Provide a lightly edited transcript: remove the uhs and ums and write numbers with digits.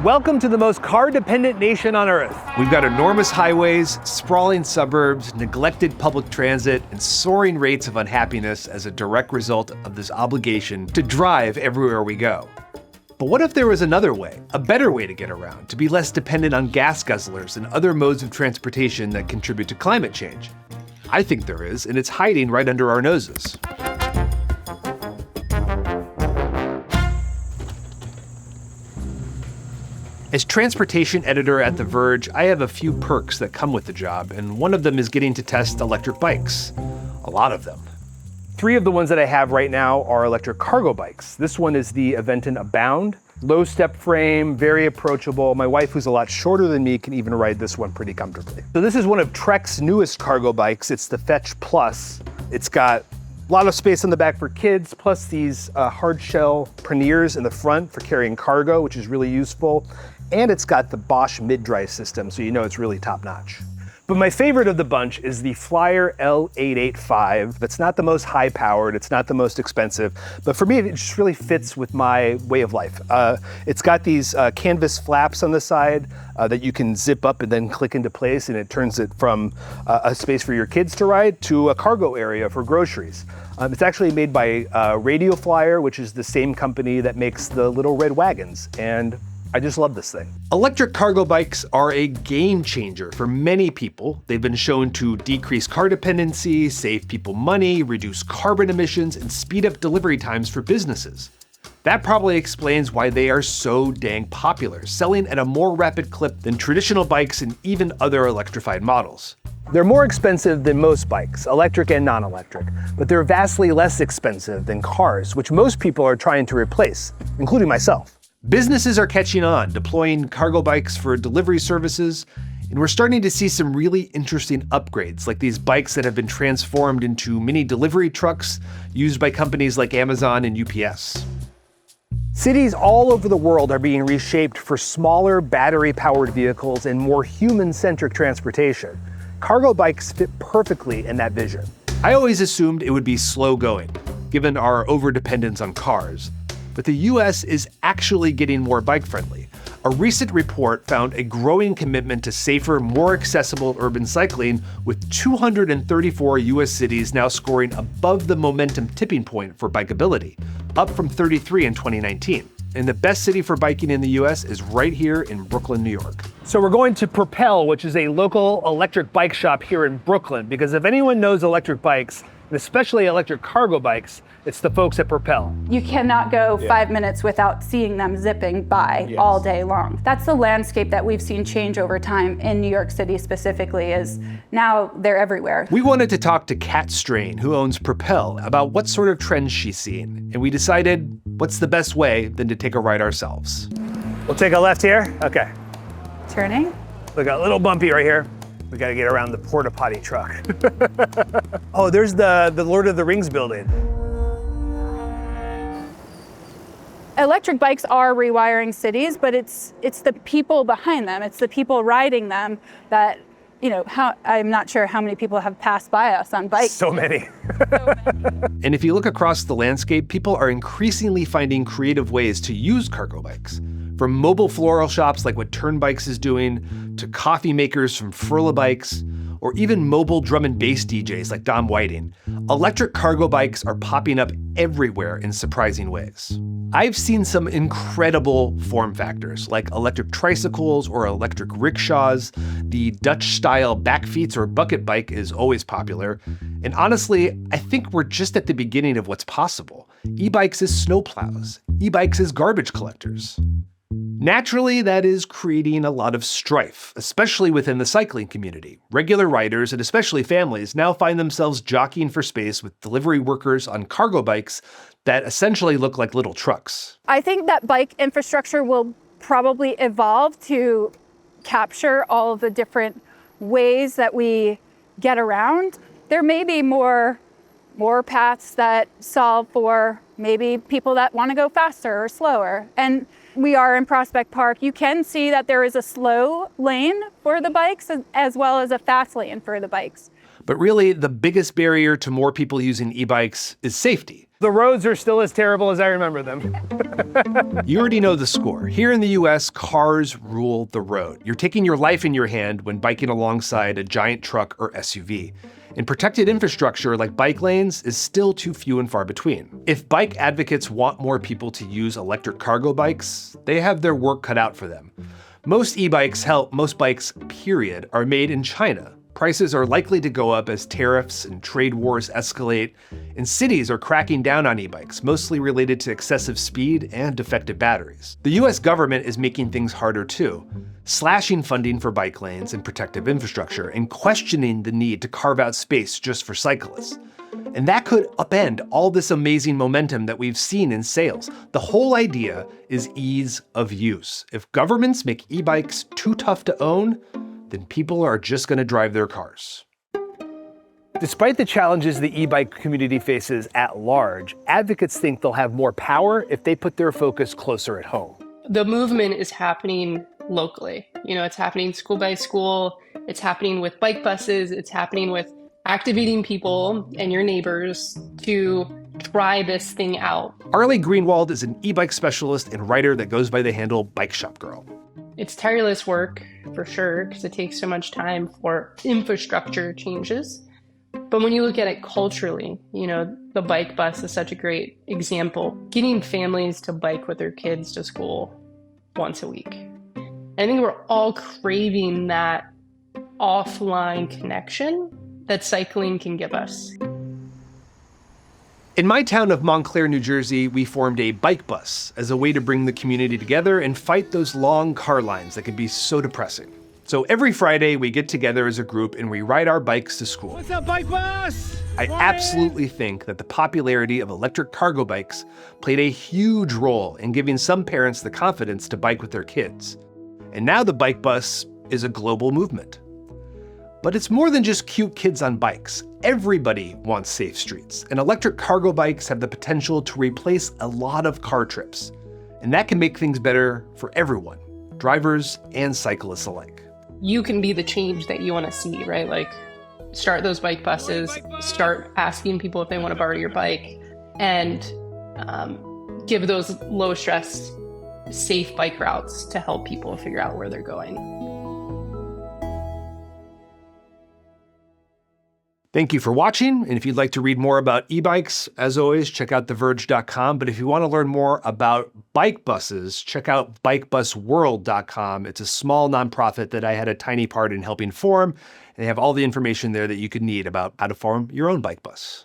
Welcome to the most car-dependent nation on Earth. We've got enormous highways, sprawling suburbs, neglected public transit, and soaring rates of unhappiness as a direct result of this obligation to drive everywhere we go. But what if there was another way, a better way to get around, to be less dependent on gas guzzlers and other modes of transportation that contribute to climate change? I think there is, and it's hiding right under our noses. As transportation editor at The Verge, I have a few perks that come with the job, and one of them is getting to test electric bikes. A lot of them. 3 of the ones that I have right now are electric cargo bikes. This one is the Aventon Abound. Low step frame, very approachable. My wife, who's a lot shorter than me, can even ride this one pretty comfortably. So this is one of Trek's newest cargo bikes. It's the Fetch Plus. It's got a lot of space on the back for kids, plus these hard shell panniers in the front for carrying cargo, which is really useful. And it's got the Bosch mid-drive system, so you know it's really top-notch. But my favorite of the bunch is the Flyer L885. It's not the most high-powered, it's not the most expensive, but for me, it just really fits with my way of life. It's got these canvas flaps on the side that you can zip up and then click into place, and it turns it from a space for your kids to ride to a cargo area for groceries. It's actually made by Radio Flyer, which is the same company that makes the little red wagons, and I just love this thing. Electric cargo bikes are a game changer for many people. They've been shown to decrease car dependency, save people money, reduce carbon emissions, and speed up delivery times for businesses. That probably explains why they are so dang popular, selling at a more rapid clip than traditional bikes and even other electrified models. They're more expensive than most bikes, electric and non-electric, but they're vastly less expensive than cars, which most people are trying to replace, including myself. Businesses are catching on, deploying cargo bikes for delivery services, and we're starting to see some really interesting upgrades, like these bikes that have been transformed into mini delivery trucks used by companies like Amazon and UPS. Cities all over the world are being reshaped for smaller battery-powered vehicles and more human-centric transportation. Cargo bikes fit perfectly in that vision. I always assumed it would be slow going, given our overdependence on cars. But the US is actually getting more bike-friendly. A recent report found a growing commitment to safer, more accessible urban cycling, with 234 US cities now scoring above the momentum tipping point for bikeability, up from 33 in 2019. And the best city for biking in the US is right here in Brooklyn, New York. So we're going to Propel, which is a local electric bike shop here in Brooklyn, because if anyone knows electric bikes, and especially electric cargo bikes, it's the folks at Propel. You cannot go 5 minutes without seeing them zipping by all day long. That's the landscape that we've seen change over time in New York City specifically, is now they're everywhere. We wanted to talk to Kat Strain, who owns Propel, about what sort of trends she's seen. And we decided, what's the best way than to take a ride ourselves? We'll take a left here. Okay. Turning. We got a little bumpy right here. We gotta get around the porta potty truck. Oh, there's the Lord of the Rings building. Electric bikes are rewiring cities, but it's the people behind them. It's the people riding them that, you know, I'm not sure how many people have passed by us on bikes. So many. And if you look across the landscape, people are increasingly finding creative ways to use cargo bikes. From mobile floral shops like what Turnbikes is doing, to coffee makers from Furla Bikes, or even mobile drum and bass DJs like Dom Whiting, electric cargo bikes are popping up everywhere in surprising ways. I've seen some incredible form factors, like electric tricycles or electric rickshaws. The Dutch-style backfeets or bucket bike is always popular. And honestly, I think we're just at the beginning of what's possible. E-bikes as snowplows, e-bikes as garbage collectors. Naturally, that is creating a lot of strife, especially within the cycling community. Regular riders, and especially families, now find themselves jockeying for space with delivery workers on cargo bikes that essentially look like little trucks. I think that bike infrastructure will probably evolve to capture all of the different ways that we get around. There may be more paths that solve for maybe people that want to go faster or slower. And we are in Prospect Park. You can see that there is a slow lane for the bikes as well as a fast lane for the bikes. But really, the biggest barrier to more people using e-bikes is safety. The roads are still as terrible as I remember them. You already know the score. Here in the US, cars rule the road. You're taking your life in your hand when biking alongside a giant truck or SUV. And protected infrastructure like bike lanes is still too few and far between. If bike advocates want more people to use electric cargo bikes, they have their work cut out for them. Most e-bikes, hell, most bikes, period, are made in China. Prices are likely to go up as tariffs and trade wars escalate, and cities are cracking down on e-bikes, mostly related to excessive speed and defective batteries. The US government is making things harder too, slashing funding for bike lanes and protective infrastructure, and questioning the need to carve out space just for cyclists. And that could upend all this amazing momentum that we've seen in sales. The whole idea is ease of use. If governments make e-bikes too tough to own, then people are just going to drive their cars. Despite the challenges the e-bike community faces at large, advocates think they'll have more power if they put their focus closer at home. The movement is happening locally. It's happening school by school. It's happening with bike buses. It's happening with activating people and your neighbors to try this thing out. Arleigh Greenwald is an e-bike specialist and writer that goes by the handle Bike Shop Girl. It's tireless work, for sure, because it takes so much time for infrastructure changes. But when you look at it culturally, the bike bus is such a great example. Getting families to bike with their kids to school once a week. I think we're all craving that offline connection that cycling can give us. In my town of Montclair, New Jersey, we formed a bike bus as a way to bring the community together and fight those long car lines that can be so depressing. So every Friday, we get together as a group and we ride our bikes to school. What's up, bike bus? I absolutely think that the popularity of electric cargo bikes played a huge role in giving some parents the confidence to bike with their kids. And now the bike bus is a global movement. But it's more than just cute kids on bikes. Everybody wants safe streets, and electric cargo bikes have the potential to replace a lot of car trips. And that can make things better for everyone, drivers and cyclists alike. You can be the change that you want to see, right? Like, start those bike buses, start asking people if they want to borrow your bike, and give those low stress, safe bike routes to help people figure out where they're going. Thank you for watching, and if you'd like to read more about e-bikes, as always, check out theverge.com. But if you want to learn more about bike buses, check out bikebusworld.com. It's a small nonprofit that I had a tiny part in helping form, and they have all the information there that you could need about how to form your own bike bus.